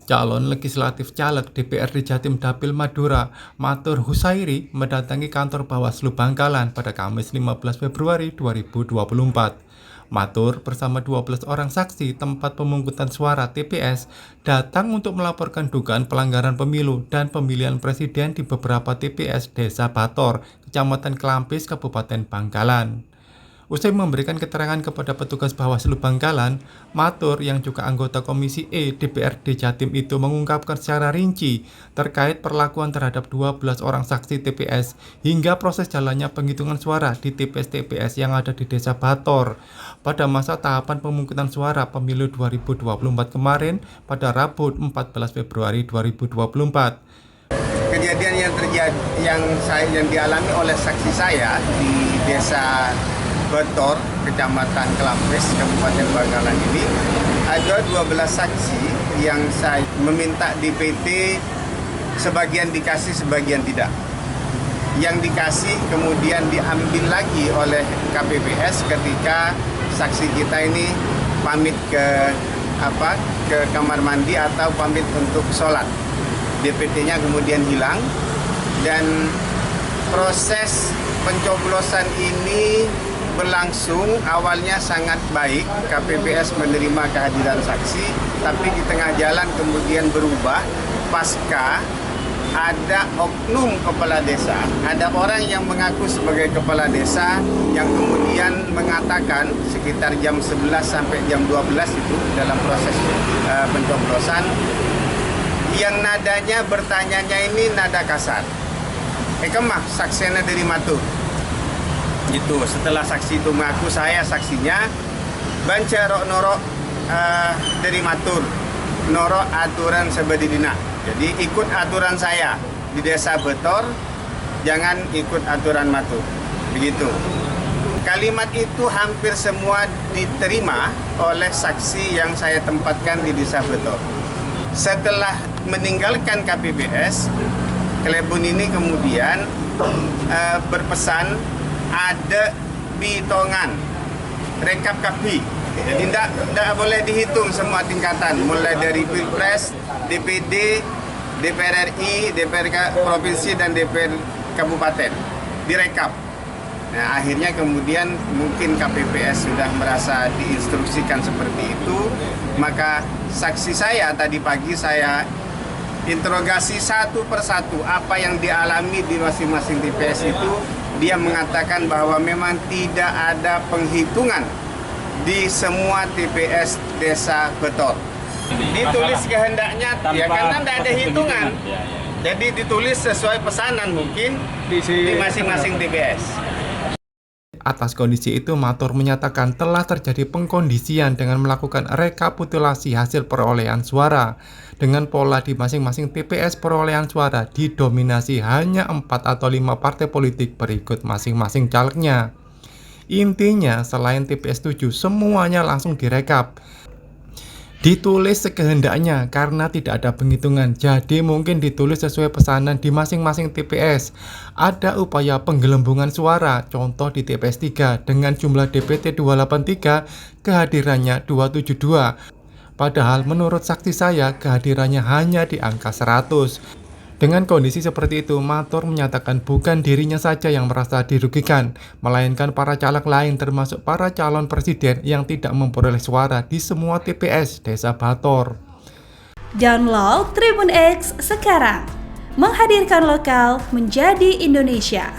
Calon legislatif caleg DPRD Jatim Dapil Madura, Matur Husairi, mendatangi kantor Bawaslu Bangkalan pada Kamis 15 Februari 2024. Matur bersama 12 orang saksi tempat pemungutan suara TPS datang untuk melaporkan dugaan pelanggaran pemilu dan pemilihan presiden di beberapa TPS Desa Bator, Kecamatan Kelampis, Kabupaten Bangkalan. Usai memberikan keterangan kepada petugas Bawaslu Bangkalan, Matur yang juga anggota Komisi E DPRD Jatim itu mengungkapkan secara rinci terkait perlakuan terhadap 12 orang saksi TPS hingga proses jalannya penghitungan suara di TPS-TPS yang ada di Desa Bator pada masa tahapan pemungutan suara pemilu 2024 kemarin pada Rabu 14 Februari 2024. Kejadian yang dialami oleh saksi saya di Desa Bator, Kecamatan Kelampis, Kabupaten Bangkalan ini, ada 12 saksi yang saya meminta DPT, sebagian dikasih, sebagian tidak. Yang dikasih kemudian diambil lagi oleh KPPS ketika saksi kita ini pamit ke kamar mandi atau pamit untuk sholat. DPT-nya kemudian hilang dan proses pencoblosan ini berlangsung awalnya sangat baik. KPPS menerima kehadiran saksi, tapi di tengah jalan kemudian berubah pasca ada oknum kepala desa, ada orang yang mengaku sebagai kepala desa yang kemudian mengatakan sekitar jam 11 sampai jam 12 itu dalam proses pencoblosan yang nadanya bertanyanya ini nada kasar. Kemah saksinya dari Matu. Itu setelah saksi itu mengaku saya saksinya, banca rok norok dari Matur, norok aturan sebedidina. Jadi ikut aturan saya di Desa Bator, jangan ikut aturan Matur. Begitu. Kalimat itu hampir semua diterima oleh saksi yang saya tempatkan di Desa Bator. Setelah meninggalkan KPPS, Klebun ini kemudian berpesan ada bitongan, rekap kapi. Jadi tidak boleh dihitung semua tingkatan, mulai dari Pilpres, DPD, DPR RI, DPR Provinsi, dan DPR Kabupaten. Direkap. Nah, akhirnya kemudian mungkin KPPS sudah merasa diinstruksikan seperti itu, maka saksi saya tadi pagi saya interogasi satu persatu apa yang dialami di masing-masing TPS itu. Dia mengatakan bahwa memang tidak ada penghitungan di semua TPS Desa Bator. Ditulis kehendaknya, ya karena tidak ada hitungan. Jadi ditulis sesuai pesanan mungkin di masing-masing TPS. Atas kondisi itu, Matur menyatakan telah terjadi pengkondisian dengan melakukan rekapitulasi hasil perolehan suara. Dengan pola di masing-masing TPS perolehan suara didominasi hanya 4 atau 5 partai politik berikut masing-masing calegnya. Intinya, selain TPS 7, semuanya langsung direkap. Ditulis sekehendaknya karena tidak ada penghitungan, jadi mungkin ditulis sesuai pesanan di masing-masing TPS. Ada upaya penggelembungan suara, contoh di TPS 3 dengan jumlah DPT 283, kehadirannya 272. Padahal menurut saksi saya kehadirannya hanya di angka 100. Dengan kondisi seperti itu, Matur menyatakan bukan dirinya saja yang merasa dirugikan, melainkan para caleg lain termasuk para calon presiden yang tidak memperoleh suara di semua TPS Desa Bator. Download Tribun X sekarang, menghadirkan lokal menjadi Indonesia.